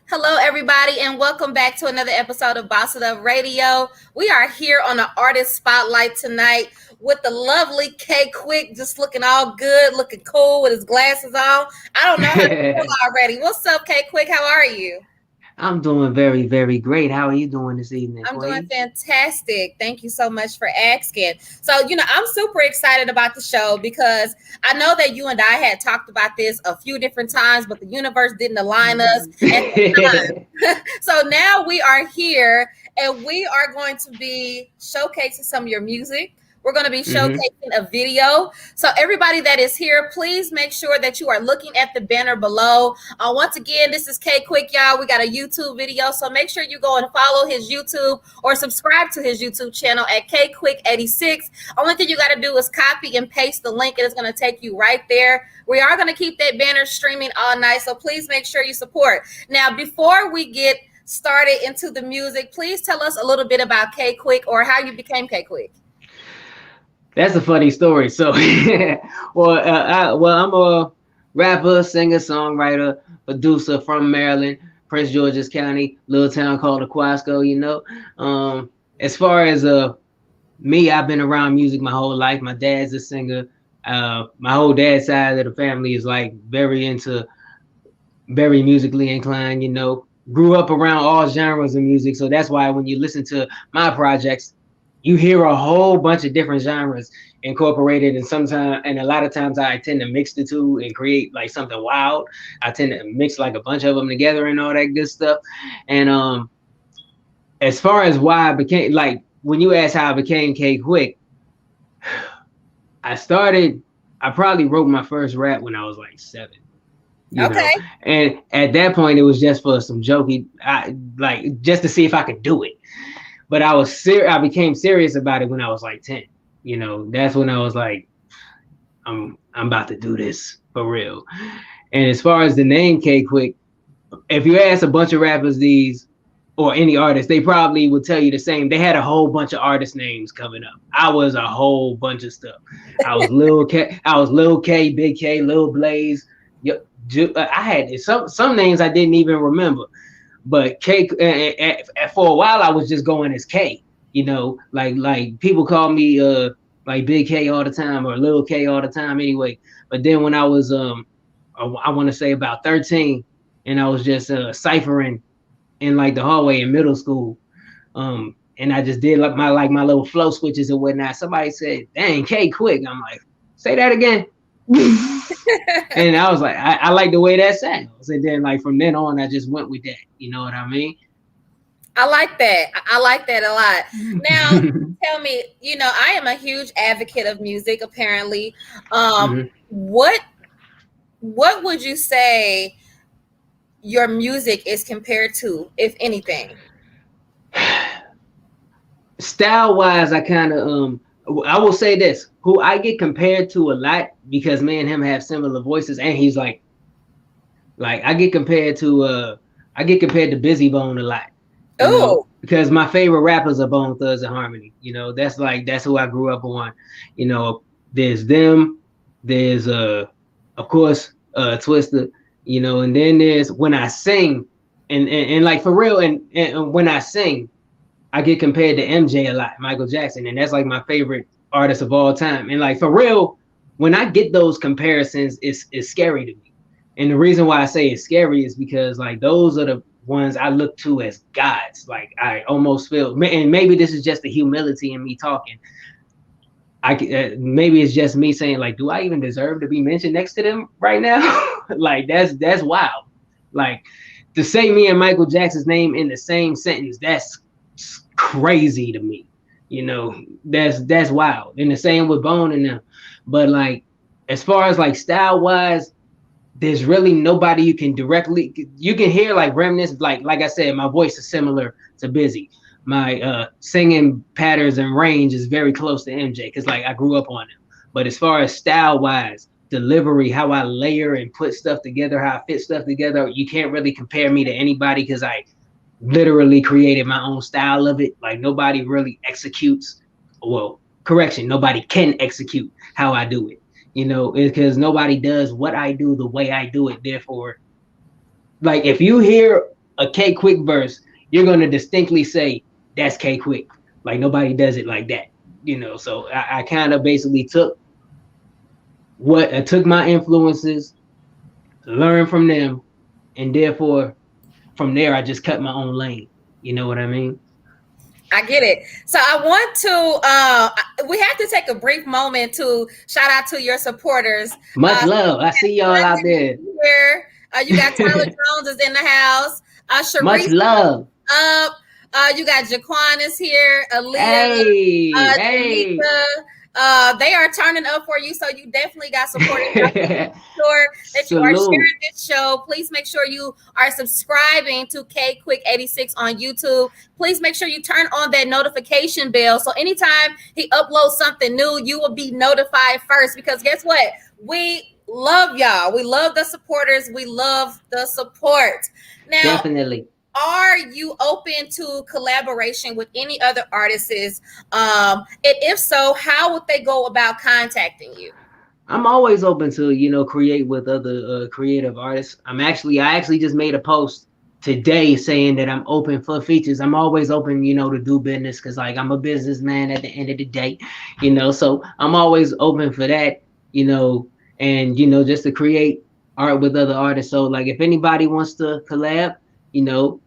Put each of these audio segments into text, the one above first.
Hello, everybody, and welcome back to another episode of Boss It Up Radio. We are here on the artist spotlight tonight with the lovely K Quick, just looking all good, looking cool with his glasses on. I don't know how to feel already. What's up, K Quick? How are you? I'm doing very, very great. How are you doing this evening, I'm doing Queen? fantastic. Thank you so much for asking. So, I'm super excited about the show because I know that you and I had talked about this a few different times, but the universe didn't align us at the time. So now we are here and we are going to be showcasing some of your music. We're going to be hmm showcasing a video. So, everybody that is here, please make sure that you are looking at the banner below. Once again, this is K Quick, y'all. We got a YouTube video. So, make sure you go and follow his YouTube or subscribe to his YouTube channel at K Quick 86. Only thing you got to do is copy and paste the link, and it's going to take you right there. We are going to keep that banner streaming all night. So, please make sure you support. Now, before we get started into the music, please tell us a little bit about K Quick or how you became K Quick. That's a funny story. So, I'm a rapper, singer, songwriter, producer from Maryland, Prince George's County, little town called Aquasco. As far as me, I've been around music my whole life. My dad's a singer. My whole dad's side of the family is like very musically inclined. Grew up around all genres of music, so that's why when you listen to my projects, you hear a whole bunch of different genres incorporated, and a lot of times I tend to mix the two and create like something wild. I tend to mix like a bunch of them together and all that good stuff. And as far as why I became, like, when you ask how I became K Quick, I started. I probably wrote my first rap when I was like 7. Okay. And at that point it was just for some jokey, like just to see if I could do it. But I became serious about it when I was like 10. That's when I was like, I'm about to do this for real. And as far as the name K Quick, if you ask a bunch of rappers these or any artist, they probably would tell you the same. They had a whole bunch of artist names coming up. I was a whole bunch of stuff. I was Lil K, Big K, Lil Blaze. I had some names I didn't even remember. But K, for a while I was just going as K. Like people call me like Big K all the time or Lil K all the time anyway. But then when I was I want to say about 13, and I was just ciphering in like the hallway in middle school, and I just did like my little flow switches and whatnot. Somebody said, "Dang, K Quick." I'm like, "Say that again." And I was like, I like the way that sounds. And then like from then on, I just went with that. You know what I mean? I like that. I like that a lot. Now, tell me, I am a huge advocate of music, apparently. Mhm. What would you say your music is compared to, if anything? Style wise, I will say this: who I get compared to a lot because me and him have similar voices, and he's like I get compared to Busy Bone a lot. Oh, Because my favorite rappers are Bone Thugs and Harmony. That's who I grew up on. There's them, there's of course Twister, and then there's when I sing, and like for real, and when I sing, I get compared to MJ a lot, Michael Jackson, and that's like my favorite artist of all time. And like for real, when I get those comparisons, it's scary to me. And the reason why I say it's scary is because like those are the ones I look to as gods. Like I almost feel, and maybe this is just the humility in me talking. Maybe it's just me saying like, do I even deserve to be mentioned next to them right now? Like that's wild. Like to say me and Michael Jackson's name in the same sentence, that's crazy to me. That's wild. And the same with Bone and them. But like as far as like style wise, there's really nobody you can hear like remnants, like I said, my voice is similar to Busy. My singing patterns and range is very close to MJ because like I grew up on him. But as far as style wise, delivery, how I layer and put stuff together, how I fit stuff together, you can't really compare me to anybody because I literally created my own style of it. Like nobody really executes, well, correction, nobody can execute how I do it. Because nobody does what I do the way I do it. Therefore, like if you hear a K Quick verse, you're gonna distinctly say that's K Quick. Like nobody does it like that, you know. So I kind of basically took my influences, learned from them, and therefore from there I just cut my own lane. You know what I mean? I get it. So I want to, we have to take a brief moment to shout out to your supporters. Much love. I see y'all out London there. here. You got Tyler Jones is in the house. Much Sharice love. up. You got Jaquan is here. Aaliyah, Hey, hey. Tanika. They are turning up for you, so you definitely got support. Sure that you are Salute. sharing this show. Please make sure you are subscribing to K Quick 86 on YouTube. Please make sure you turn on that notification bell. So anytime he uploads something new, you will be notified first. Because guess what? We love y'all. We love the supporters. We love the support. Now, Definitely. are you open to collaboration with any other artists? And if so, how would they go about contacting you? I'm always open to, create with other creative artists. I actually just made a post today saying that I'm open for features. I'm always open, to do business because like I'm a businessman at the end of the day, so I'm always open for that, and just to create art with other artists. So like if anybody wants to collab, you know,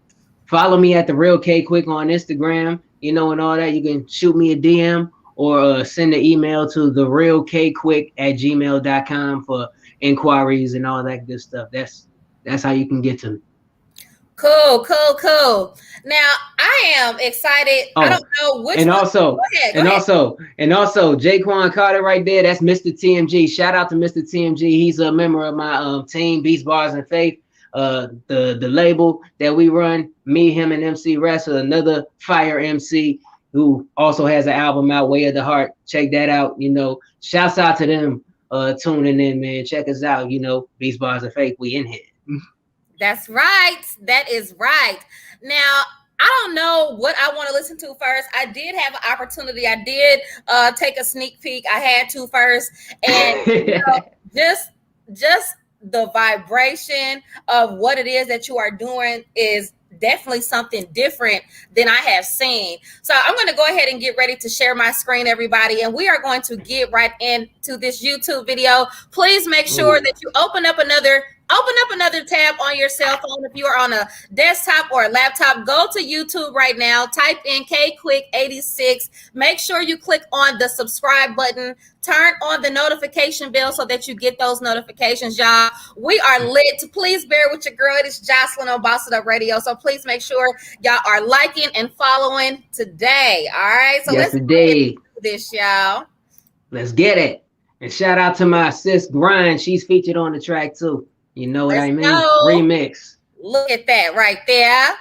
follow me at the real K Quick on Instagram, and all that. You can shoot me a DM or send an email to therealkquick@gmail.com for inquiries and all that good stuff. That's how you can get to me. Cool, cool, cool. Now I am excited. I Oh, don't know which and one. also, Go ahead, go and ahead. also, and also, Jaquan Carter right there. That's Mr. TMG. Shout out to Mr. TMG. He's a member of my team, Beats, Bars, and Faith. The label that we run, me, him, and MC Wrestler, another fire MC who also has an album out, Way of the Heart. Check that out. Shouts out to them tuning in, man. Check us out. Beats, Bars, and Faith. We in here. That's right. That is right. Now, I don't know what I want to listen to first. I did have an opportunity. I did take a sneak peek. I had to first, and just just the vibration of what it is that you are doing is definitely something different than I have seen. So I'm going to go ahead and get ready to share my screen, everybody, and we are going to get right into this YouTube video. Please make sure Ooh. that you open up another tab on your cell phone. If you are on a desktop or a laptop, go to YouTube right now, type in K Quick 86. Make sure you click on the subscribe button, turn on the notification bell so that you get those notifications, y'all. We are lit. Please bear with your girl. It is Jocelyn on Boss It Up Radio. So please make sure y'all are liking and following today. All right. So Yes, let's go ahead indeed. and do this, y'all. Let's get it. And shout out to my sis Grind. She's featured on the track too. You know what Let's I mean? go. Remix. Look at that right there.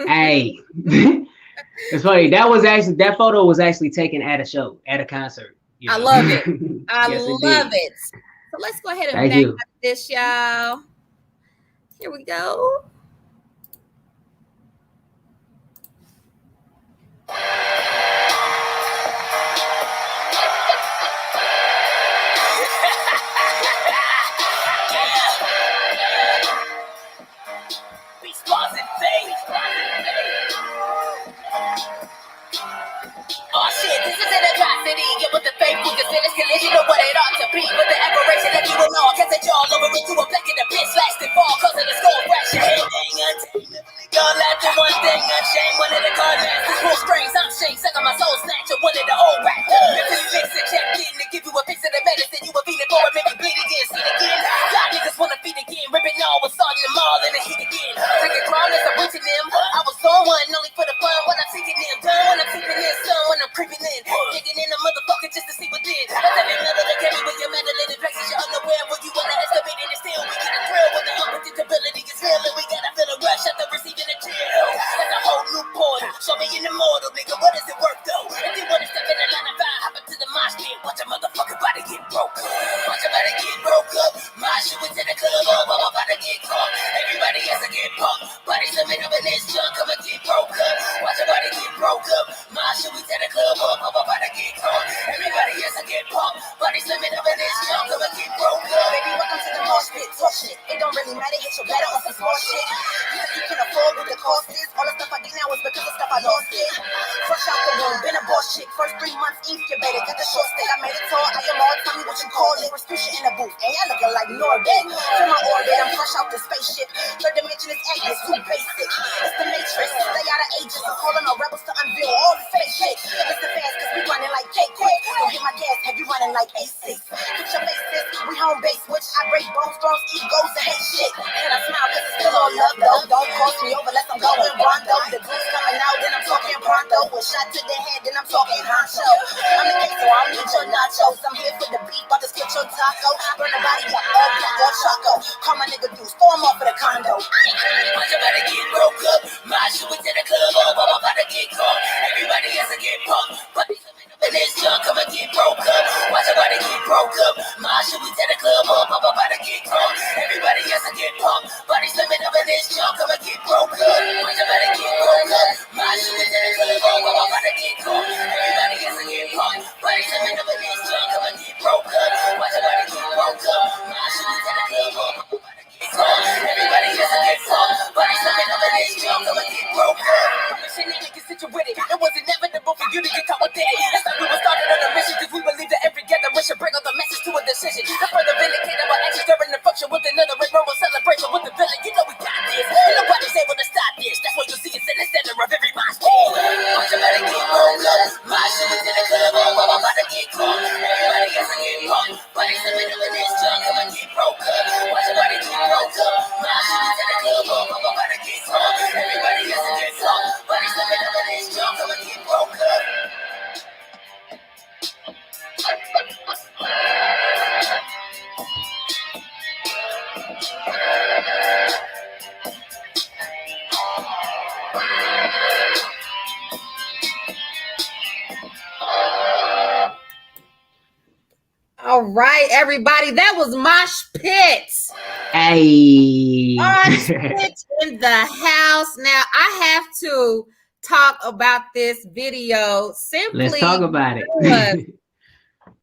Hey. It's funny. That photo was actually taken at a show, at a concert. I love it. I Yes, love indeed. it. So let's go ahead and Thank back you. up this, y'all. Here we go. Oh shit, this is an atrocity. Get with the fake figures, finish collision of what it ought to be. With the admiration that you will know, cast it all over into a black in the bitch, last and fall, cause of the skull crash. Your head dang untamed. Y'all laughing one thing, unchained. One of the card masters, full strings, I'm shame. Second my soul snatcher, one of the old rap. Memphis fix it, checked in to give you a fix of the medicine. You were feeling for it, maybe bleed again, see it again. Y'all niggas wanna feed again, ripping all, was starting them all in the heat again. Drinking crown as I'm reaching them. I was on one, only for the fun, when I'm taking them. Done when I'm sleeping in, sun when I'm creeping in. Digging in the motherfucker just to see what's in. That's every level that carry with your mandolin and places you're unaware. When you wanna escalate it and still we get a thrill. When the unpredictability is real and we gotta feel a rush after receiving a chill. That's a whole new portal. Show me an immortal, nigga, what is it worth though? If you wanna step in the line of fire, hop into the mosh pit. Watch a motherfucker about to get broke up. Watch a about to get broke up. My shit was in the club, I'm about to get caught. Everybody has to get pumped. Body slimming up in this junk, come and get broke up. Watch a about to get broke up. My shit was in the club, I'm about to get caught. Everybody has to get pumped. Body slimming up in this junk, come and get broke up. Baby, welcome to the mosh pit. Talk shit, it don't really matter. Hit your better on some small shit. You think you can afford with cost is. All the stuff I get now is because of stuff I lost it. Fresh out the womb, been a boss chick. First 3 months incubated, got the short stay. I made it tall, I am all, tell me what you call it. Prescription in the booth, and y'all looking like Norbit. Feel my orbit, I'm fresh out the spaceship. Third dimension is Agnes, too basic. It's the matrix, they out of ages. I'm calling on rebels to unveil all the fake shit. It's the fast, cause we running like cake quick. Don't hit my gas, have you running like A6. Put your faces, we home base, which I break bones, thrones, egos, and hate shit. And I smile cause it's still all love though. Don't cross me over unless I'm going Rondo. The goose coming out, then I'm talking pronto. With shot to the head, then I'm talking honcho. I'm the case, so I don't need your nachos. I'm here for the beef, about to split your taco. Burn the body up, all black or choco. Call my nigga Deuce, throw him off of the condo. Watch your body get broke up. My shoe is in the club, I'm about to get caught. Everybody has to get pumped, but and this junk, I'ma get broke up. Watch your body get broke up. My shoe is in the club, I'm about to get caught. Everybody has to get pumped, body slimming up in this junk, I'ma get broke up. Watch your body get broke up. My shoe is in the club, I'm about to get caught. Everybody has to get pumped, body slimming up in this junk, I'ma get broke up. Watch your body get broke up. My shoe is in the club, I'm about to get caught. Everybody has to get pumped, body slimming up in this junk, I'ma get broke up. Shenanigans situated, it was inevitable for you to get caught with that. That's why we were started on a mission, cause we believe that every gathering should bring out the message to a decision. The further vindicate our actions during the function with another red rumble celebration with the villain. You know we got this, and nobody's able to stop this. That's what you see us in the center of every mosh pit. Watch your better get rolled up. My shit was in the club, I'm about to get caught. Everybody has to get caught, but it's the middle of this junk, I'ma get broke up. Watch your body get broke up. My shit was in the club, I'm about to get caught. Everybody has to get caught, but it's the middle of this junk, I'ma get broke up. All right, everybody, that was Mosh Pit. Hey. Mosh Pit in the house. Now, I have to talk about this video simply. Let's talk about it. Because,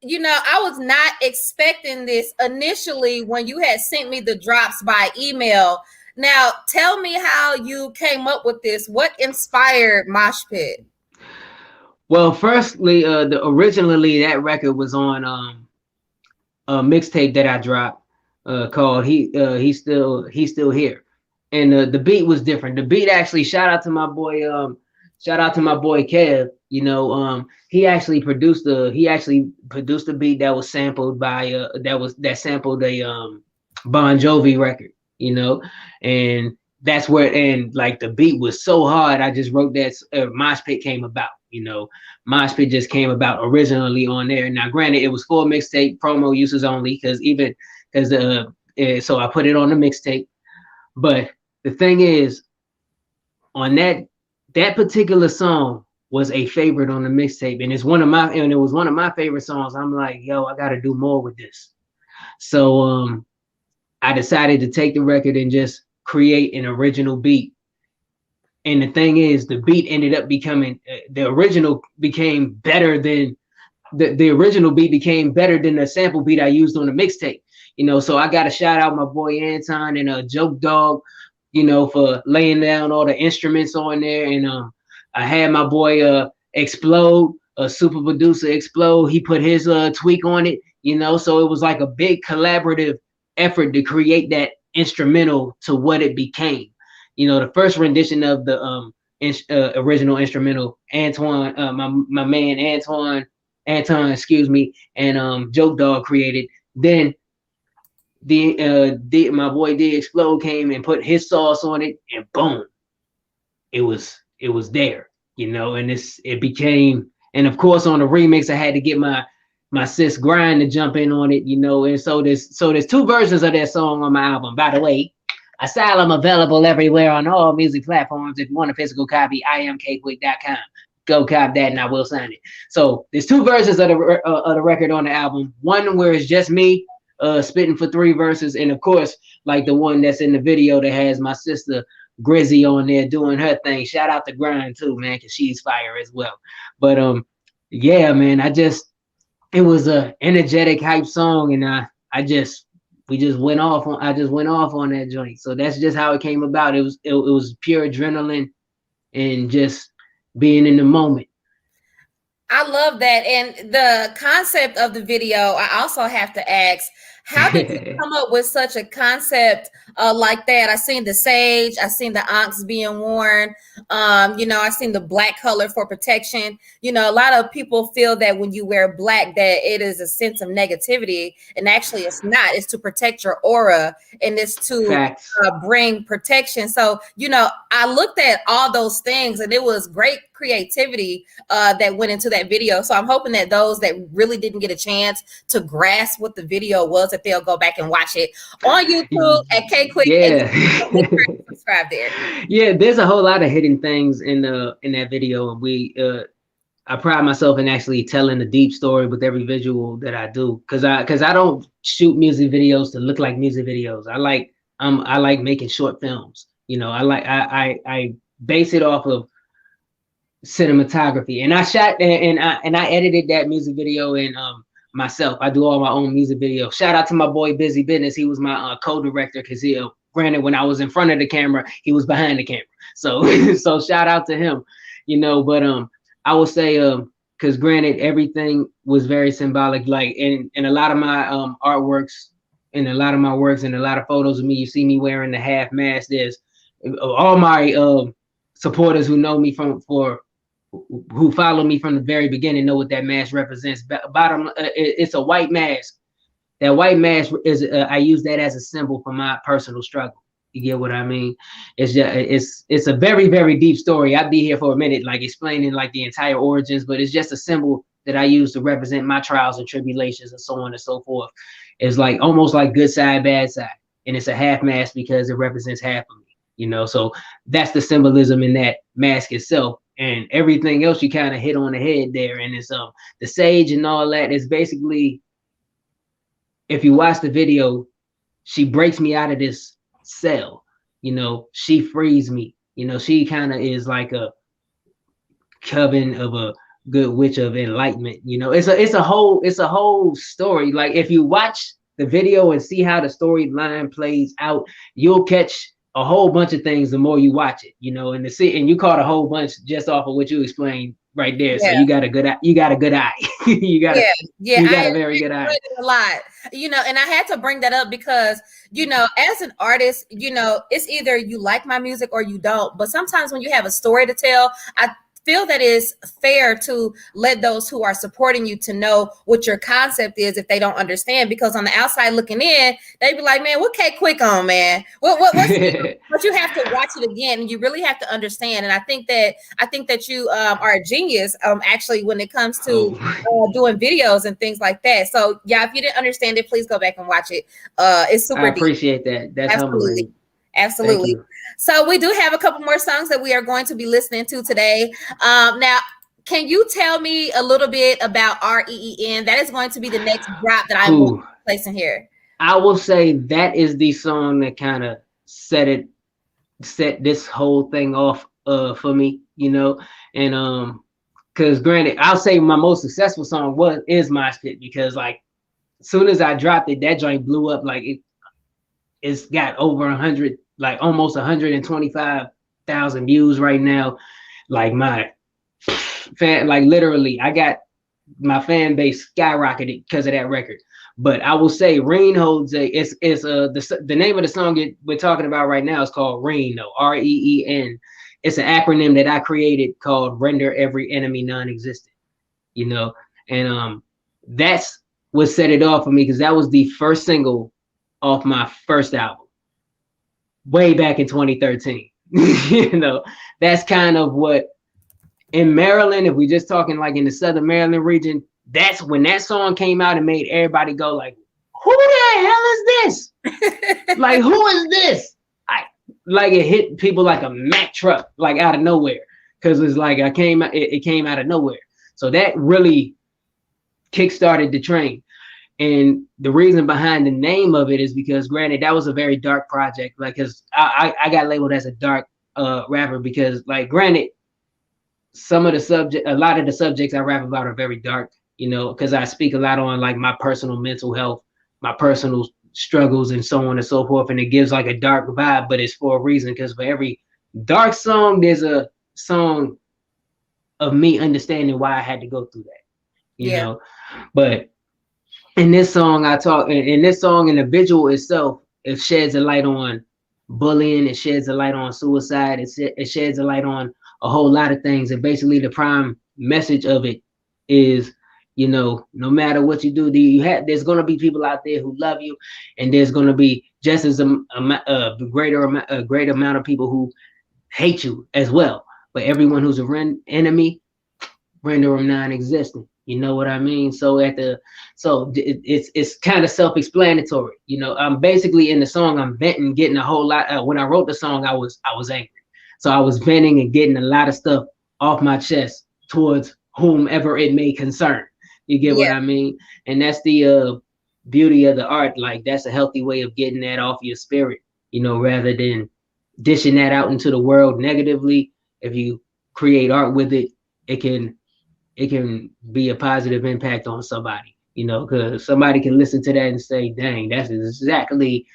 you know, I was not expecting this initially when you had sent me the drops by email. Now, tell me how you came up with this. What inspired Mosh Pit? Well, firstly, originally that record was on a mixtape that I dropped called He's Still Here, and the beat was different. The beat actually, shout out to my boy Kev. You know, he actually produced a beat that was sampled by that sampled a Bon Jovi record. You know, and that's where, and like the beat was so hard, I just wrote that. Mosh Pit came about. You know, Mosh Pit just came about originally on there. Now, granted, it was for mixtape promo uses only, so I put it on the mixtape. But the thing is, on that particular song was a favorite on the mixtape, and it was one of my favorite songs. I'm like, yo, I got to do more with this. So I decided to take the record and just create an original beat. And the thing is, the beat ended up becoming the original became better than the original beat became better than the sample beat I used on the mixtape. You know, so I got to shout out my boy Anton and Joke Dog, you know, for laying down all the instruments on there. And I had my boy Explode, super producer Explode. He put his tweak on it, you know, so it was like a big collaborative effort to create that instrumental to what it became. You know, the first rendition of the original instrumental, Antoine, my man Anton, excuse me, and Joke Dog created. Then my boy D Explode came and put his sauce on it, and boom, it was there. You know, and it became, and of course on the remix I had to get my sis Grind to jump in on it. You know, and so there's two versions of that song on my album. By the way, Asylum available everywhere on all music platforms. If you want a physical copy, imkquick.com. Go cop that and I will sign it. So there's two versions of the record on the album. One where it's just me spitting for 3 verses, and of course, like the one that's in the video that has my sister Grizzy on there doing her thing. Shout out to Grind too, man, because she's fire as well. But yeah, man, it was a energetic hype song, and I just we just went off on. I just went off on that joint. So that's just how it came about. It was pure adrenaline and just being in the moment. I love that. And the concept of the video, I also have to ask, how did you come up with such a concept like that? I seen the sage, I seen the onyx being worn, I seen the black color for protection. A lot of people feel that when you wear black, that it is a sense of negativity, and actually it's not. It's to protect your aura, and it's to Facts. bring protection. So, I looked at all those things, and it was great creativity that went into that video. So I'm hoping that those that really didn't get a chance to grasp what the video was, that they'll go back and watch it on YouTube at K Quick. Yeah. Subscribe there. Yeah, there's a whole lot of hidden things in that video, and I pride myself in actually telling a deep story with every visual that I do, because I don't shoot music videos to look like music videos. I like making short films. I base it off of cinematography, and I shot and I edited that music video and myself. I do all my own music videos. Shout out to my boy Busy Business. He was my co-director, because granted, when I was in front of the camera, he was behind the camera. So so shout out to him. But I would say because granted, everything was very symbolic. Like in a lot of my artworks, in a lot of my works, and a lot of photos of me, you see me wearing the half mask. There's all my supporters who know me who follow me from the very beginning know what that mask represents. It's a white mask. That white mask is I use that as a symbol for my personal struggle. You get what I mean? It's a very, very deep story. I'd be here for a minute, like explaining like the entire origins, but it's just a symbol that I use to represent my trials and tribulations and so on and so forth. It's like almost like good side, bad side, and it's a half mask because it represents half of me. So that's the symbolism in that mask itself. And everything else you kind of hit on the head there. And it's the sage and all that is basically, if you watch the video, she breaks me out of this cell. She frees me. She kind of is like a coven of a good witch of enlightenment. It's a whole story. Like if you watch the video and see how the storyline plays out, you'll catch a whole bunch of things the more you watch it, and you caught a whole bunch just off of what you explained right there. Yeah. So you got a good eye. You got a very good eye. A lot, and I had to bring that up because, as an artist, it's either you like my music or you don't. But sometimes when you have a story to tell, I feel that it's fair to let those who are supporting you to know what your concept is if they don't understand, because on the outside looking in, they be like, man, what K Quick on, man? What's but you have to watch it again, and you really have to understand. And I think that you are a genius actually when it comes to doing videos and things like that. So yeah, if you didn't understand it, please go back and watch it. It's super I appreciate deep. That. That's absolutely. Absolutely. So we do have a couple more songs that we are going to be listening to today. Now, can you tell me a little bit about REEN? That is going to be the next drop that I will be placing here. I will say that is the song that kind of set this whole thing off for me, and because granted, I'll say my most successful song is Mosh Pit, because like as soon as I dropped it, that joint blew up. Like it's got over 100, like almost 125,000 views right now. Like my fan, like literally, I got my fan base skyrocketed because of that record. But I will say, Reen holds the name of the song we're talking about right now is called Reen, though, REEN. It's an acronym that I created called Render Every Enemy Non-Existent. And that's what set it off for me, because that was the first single off my first album way back in 2013. That's kind of what in Maryland, if we're just talking like in the Southern Maryland region, that's when that song came out and made everybody go like, who the hell is this? Like, who is this? Like it hit people like a Mack truck, like out of nowhere. Cause it's like it came out of nowhere. So that really kickstarted the train. And the reason behind the name of it is because, granted, that was a very dark project. Like, cause I got labeled as a dark rapper because, like, granted, a lot of the subjects I rap about are very dark, because I speak a lot on like my personal mental health, my personal struggles and so on and so forth, and it gives like a dark vibe, but it's for a reason, because for every dark song, there's a song of me understanding why I had to go through that, you know. But in this song, in this song, and the visual itself, it sheds a light on bullying, it sheds a light on suicide, it sheds a light on a whole lot of things. And basically the prime message of it is, you know, no matter what you do, there's going to be people out there who love you, and there's going to be just as a greater amount of people who hate you as well. But everyone who's an enemy, render them non-existent. You know what I mean? So it's kind of self-explanatory. You know, I'm basically in the song, I'm venting, getting a whole lot. When I wrote the song, I was angry, so I was venting and getting a lot of stuff off my chest towards whomever it may concern. You get what I mean? And that's the beauty of the art. Like, that's a healthy way of getting that off your spirit, you know, rather than dishing that out into the world negatively. If you create art with it, it can be a positive impact on somebody, you know, because somebody can listen to that and say, dang, that's exactly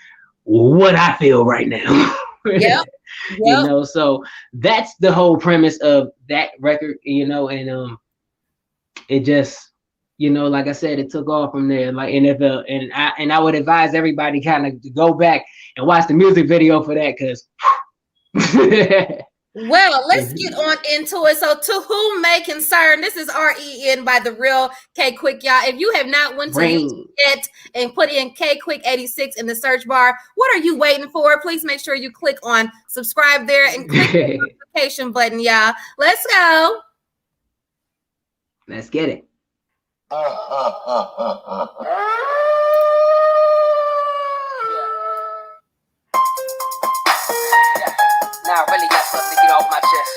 what I feel right now. Yep. You know, so that's the whole premise of that record, you know. And it just, you know, like I said, it took off from there. Like, and I would advise everybody kind of to go back and watch the music video for that, because well, let's get on into it. So, to whom may concern, this is REN by The Real K Quick, y'all. If you have not went to YouTube yet and put in K Quick 86 in the search bar, what are you waiting for? Please make sure you click on subscribe there and click the notification button, y'all. Let's go. Let's get it. Now I really got something to get off my chest.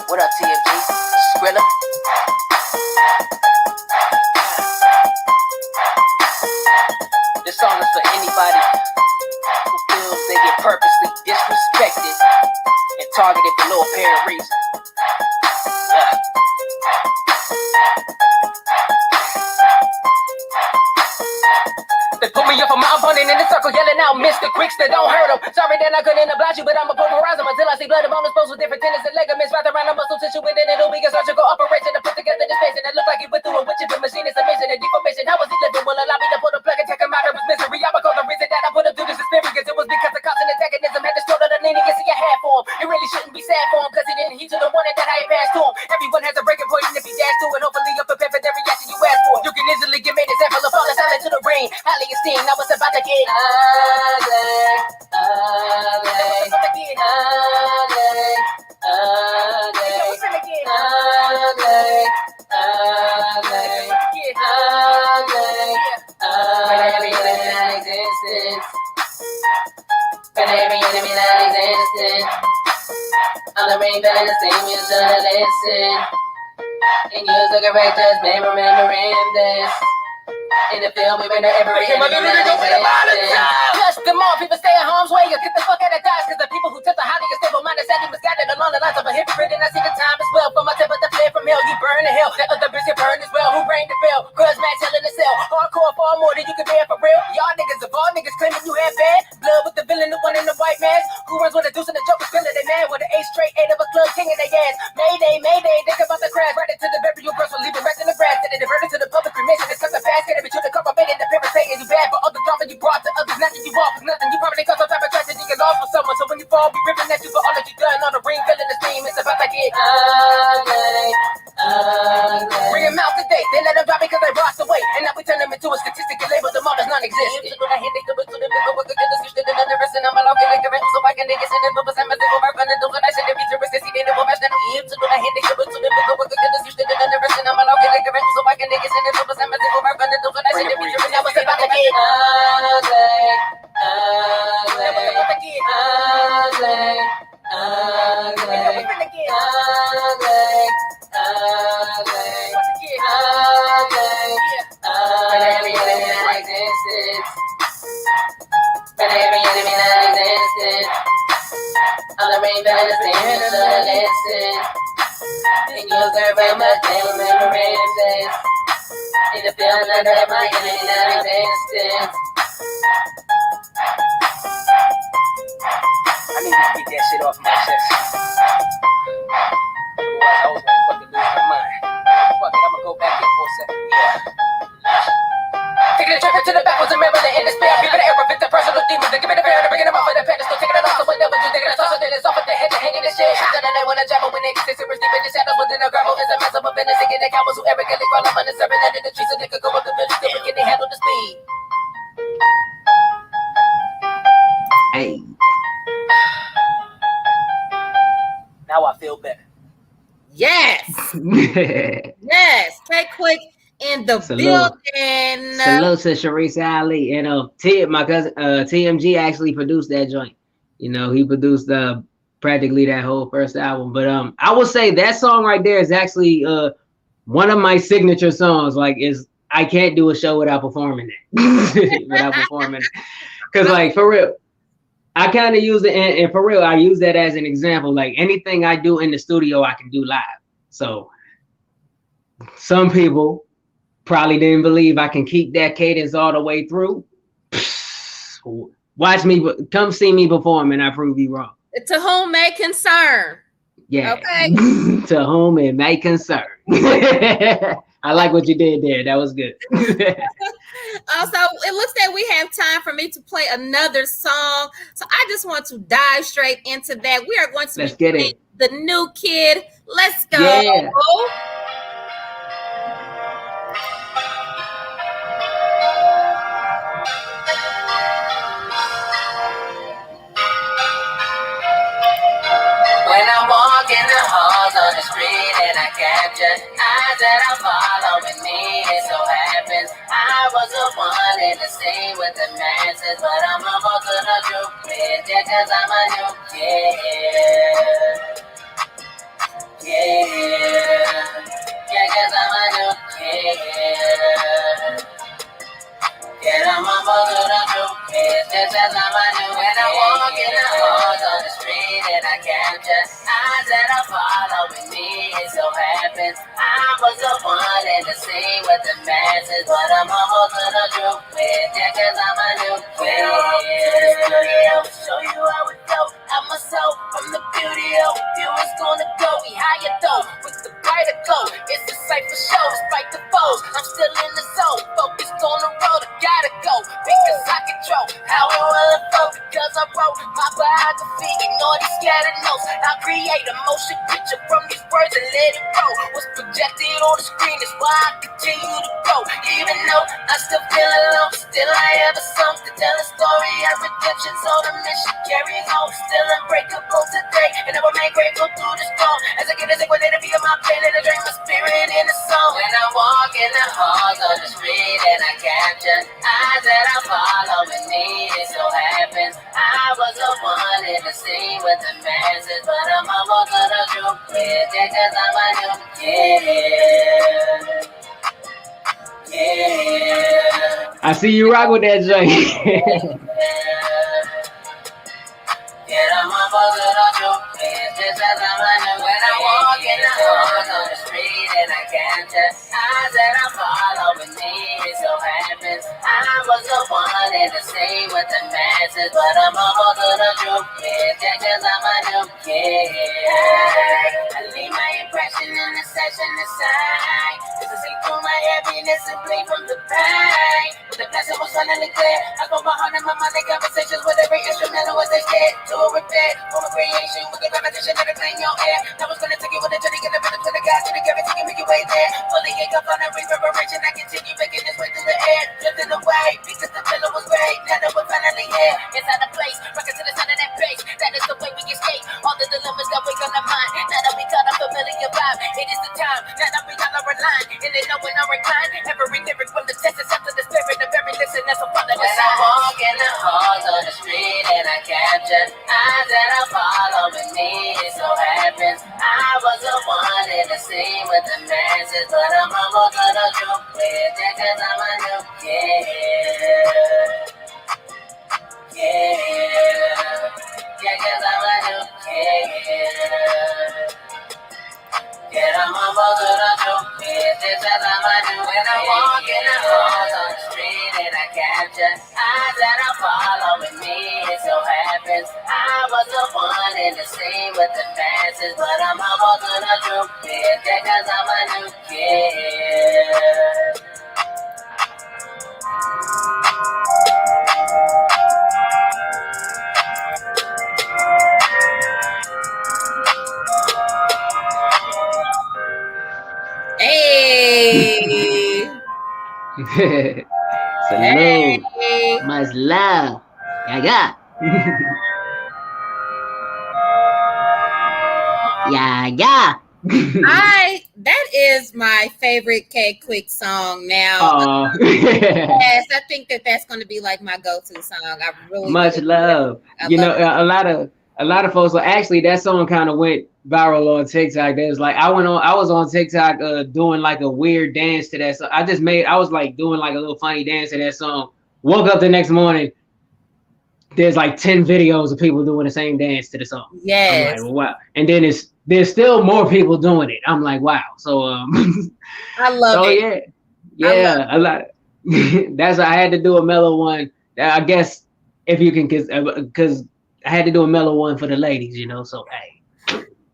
What up, TMG? Skrilla? This song is for anybody who feels they get purposely disrespected and targeted for no apparent reason. They put me up on my opponent in the circle, yelling out Mr. Quicks that don't hurt them. Sorry that I couldn't oblige you, but I'ma pulverize them until I see blood and bones exposed with different tendons and ligaments wrapped around the muscle tissue within it. It'll be a surgical operation to put together this patient that look like he went through a witch of a machine. It's a mission and deformation. How was he living? Will allow me to pull the plug and take him out of his misery. I recall the reason that I put him through this experience. It was because the constant antagonism had destroyed the leniency I had for him. It really shouldn't be sad for him, because he didn't heed to the warning that I had passed to him. Everyone has a breaking point, and if he dash to it, hopefully you're prepared for the reaction you asked for. You can easily get made example of falling silent to the rain. Highly esteemed, I was about to get I'm the rain better the same, you should listen. And use the correct judgment, remembering this. In the field, we render every Just them all, people stay at harm's way. You get the fuck out of Dodge, cause the people who test the highly unstable minded sadly misguided along the lines of a hypocrite. And I see the time as well. For my temper to flare from hell, you burn in hell. That other bitch get burned as well. Who reigned the bell? Grudge match hell in the cell. Hardcore far more than you can bear for real. Y'all niggas of all niggas claiming you have bad blood with the villain, the one in the white mask. Who runs with the deuce and the joke is feeling they mad with the 8 straight 8 of a club king in their ass. Mayday, mayday, think about the crash. Right into the burial gross, will leave it wrapped in the grass. Then they diverted to the public cremation. It's cause the past can't be true. The cover made it, the parents saying you bad for all the drama you brought to others. Nothing you bought for nothing. You probably cause some type of tragedy you lost for someone. So when you fall, we ripping at you for all that you done. On the ring, feeling the steam. It's about to get ugly. Bring him out today. They let him drop because they lost away. And now we turn them into a statistic and label them all as non-existent. So I hit the book to the people who could get us used to the rest. And I'm a local like a rent. So I can niggas in the bubbles. I'm a single work on the door. I should be to risk. See, they never match that. So I hit the book to the people who could get us used to the rest. And I'm a local like a rent. So I can niggas in the bubbles. I'm a single work on the door. I should be to risk. I was about to get ugly. I'm the rain better the same, you should listen. And you deserve very much, they remember this. In the feeling that my inner existence. I need to get that shit off my chest. Otherwise, I was gonna fucking lose my mind. Fuck it, I'ma go back in for a second. Taking a trip into the backwards and Maryland in despair. People that ever fit the personal demons. They give me the fear to bring them up for the pedestal. Taking it off, so whenever you take it off, so then it's off with the head to hang in the shit. Then they wanna jab when they get super deep in the shadows within the gravel. Is a mess of a business. Taking the cowards who arrogantly crawl up on the serpent under the trees so they could go up the village. Still can they handle the speed? Hey. Now I feel better. Yes. Yes. K Quick in the building. Salute to Sharice Ali. And my cousin TMG actually produced that joint. You know, he produced practically that whole first album. But I would say that song right there is actually one of my signature songs. Like, I can't do a show without performing it. Because like, for real, I kind of use it, and for real, I use that as an example. Like, anything I do in the studio, I can do live. So some people probably didn't believe I can keep that cadence all the way through. Watch me, come see me perform, and I prove you wrong. To whom may concern. Yeah. Okay. To whom it may concern. I like what you did there. That was good. Also, it looks like we have time for me to play another song. So I just want to dive straight into that. We are going to Let's get it. The New Kid. Let's go. Yeah. When I walk in the halls on the street and I capture eyes that are following me, it so happens I was the one in the scene with the masses, but I'm about to the truth with it, cause I'm a new kid. Yeah, cause I'm a new kid. Yeah, I'm about to the truth with it, cause I'm a new kid. When I walk in the halls on the street and I capture eyes that are following me, it so happens I was the one in the scene with the masses, but I'm almost to the truth with it, cause I'm a new kid. Show you how it go. I'm myself from the beauty of you is gonna go. We higher though with the brighter glow. It's a sight for show, despite the foes. I'm still in the zone, focused on the road. I gotta go because I control how it will unfold. Because I wrote my biography, ignore these scattered notes. I'll create a motion picture from these words and let it roll. What's projected on the screen is why I continue to grow. Even though I still feel alone, still I have a song to tell a story of redemption. So the mission carries on, still unbreakable today, and I remain grateful through the storm. As I get a sick with it to be in my pain and I dream my spirit in the song. When I walk in the halls on the street and I capture eyes that are following me, it so happens I was the one in the scene with the masses, but I'm almost to the truth with it, cause I'm a new kid. Yeah. I see you rock with that joint. Yeah, I'm a buzz of the truth. It's just as I'm a new. When I walk in the halls on the street and I capture eyes that are following me, it so happens I was the one in the scene with the masses, but I'm a buzz of the truth. It's just as I'm a new kid. I leave my impression in the session aside, cause I see through my happiness and bleed from the pain. When the blessing was finally clear, I go my heart and my mind in conversations with every instrumental as they did. To a repair, for a creation, with a repetition that clean your air. I was gonna take it with a journey, get a better to the guys, to the everything and make your way there. Fully in up on a reverberation, I continue making this way through the air. Drifting away, because the pillow was great. Now that we're finally here, inside the place, rocking to the sound of that bass. That is the way we escape all the dilemmas that we gonna mind. Now that we got a familiar vibe, it is the time. Now that we got our line, and they know when I recline. Every lyric from the text is after the spirit of every listener, so follow the sign. When I walk in the halls on the street and I capture eyes that are following me, it so happens I was the one in the scene with the masses, but I'm almost to the truth with it, cause I'm a new kid. Yeah, cause I'm a new kid. Yeah, I'm almost to the truth. It's just as I'm a new. When I walk the one in the scene with the masses, but I'm almost on a group bit, that cause I'm a new kid. Hey. Salute. Hey. Much love. Yeah. Yeah. That is my favorite K Quick song now. Yes, I think that's going to be like my go-to song. I really, much really do. love. I You love know, it. a lot of folks. Well, actually, that song kind of went viral on TikTok. There's like I was on TikTok doing like a weird dance to that song. I was like doing like a little funny dance to that song. Woke up the next morning. There's like 10 videos of people doing the same dance to the song. I'm like, Yes, well, wow. And then there's still more people doing it. I'm like, wow. So I love so it. yeah. I love Yeah, a lot. That's why I had to do a mellow one. I guess if you can, because I had to do a mellow one for the ladies, you know. So hey,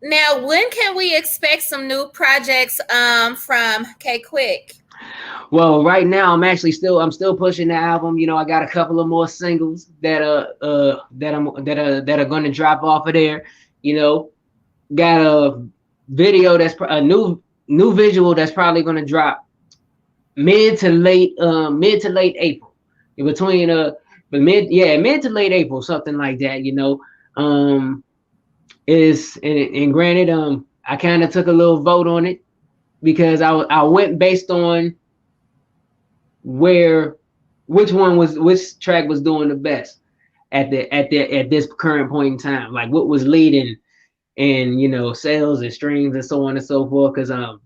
Now, when can we expect some new projects from K Quick? well, right now I'm still pushing the album. You know, I got a couple of more singles that are going to drop off of there. You know, got a video that's a new visual that's probably going to drop mid to late April. In between but mid to late April, something like that, you know. Is and granted, I kind of took a little vote on it because I went based on where which track was doing the best at this current point in time, like what was leading and you know sales and streams and so on and so forth. Because I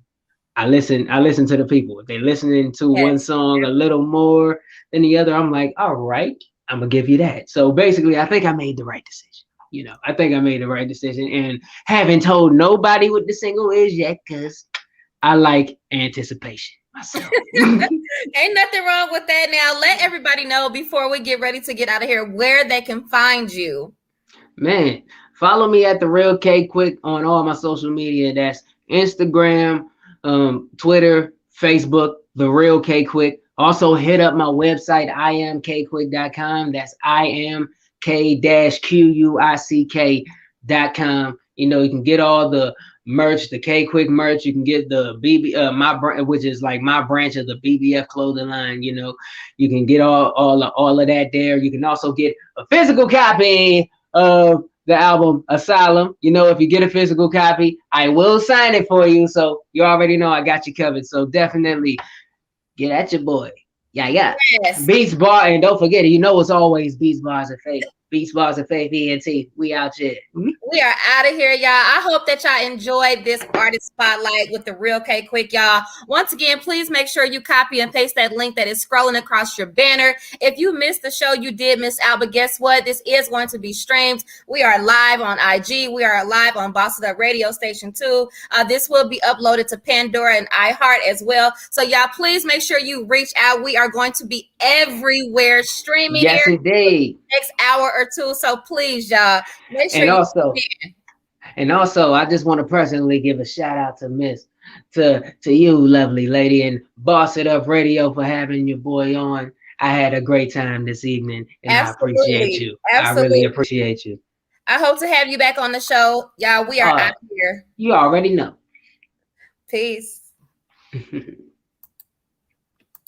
listen to the people. If they're listening to one Yes. song a little more than the other, I'm like, all right, I'm gonna give you that. So basically, I think I made the right decision. You know, I think I made the right decision, and haven't told nobody what the single is yet, cause I like anticipation myself. Ain't nothing wrong with that. Now, let everybody know before we get ready to get out of here where they can find you. Man, follow me at the Real K Quick on all my social media. That's Instagram, Twitter, Facebook, the Real K Quick. Also hit up my website, iamkquick.com. That's imk-quick.com. You know, you can get all the merch, the K Quick merch. You can get the my brand, which is like my branch of the B.B.F clothing line. You know, you can get all of that there. You can also get a physical copy of the album Asylum. You know, if you get a physical copy, I will sign it for you. So you already know I got you covered. So definitely get at your boy. Yeah. Yes. Beats Bar, and don't forget it, you know it's always Beats Bars of Faith. Beats Bars of Faith ENT. We out here. We are out of here, y'all. I hope that y'all enjoyed this artist spotlight with the Real K Quick, y'all. Once again, please make sure you copy and paste that link that is scrolling across your banner. If you missed the show, you did miss out, but guess what? This is going to be streamed. We are live on IG. We are live on Boss It Up Radio Station too. This will be uploaded to Pandora and iHeart as well. So y'all, please make sure you reach out. We are going to be everywhere streaming Yes, here indeed. next hour or two. So please, y'all, make sure And you also, I just want to personally give a shout out to to you, lovely lady, and Boss It Up Radio for having your boy on. I had a great time this evening, and I appreciate absolutely, you. I really absolutely. appreciate you. I hope to have you back on the show, y'all. We are out here. You already know. Peace.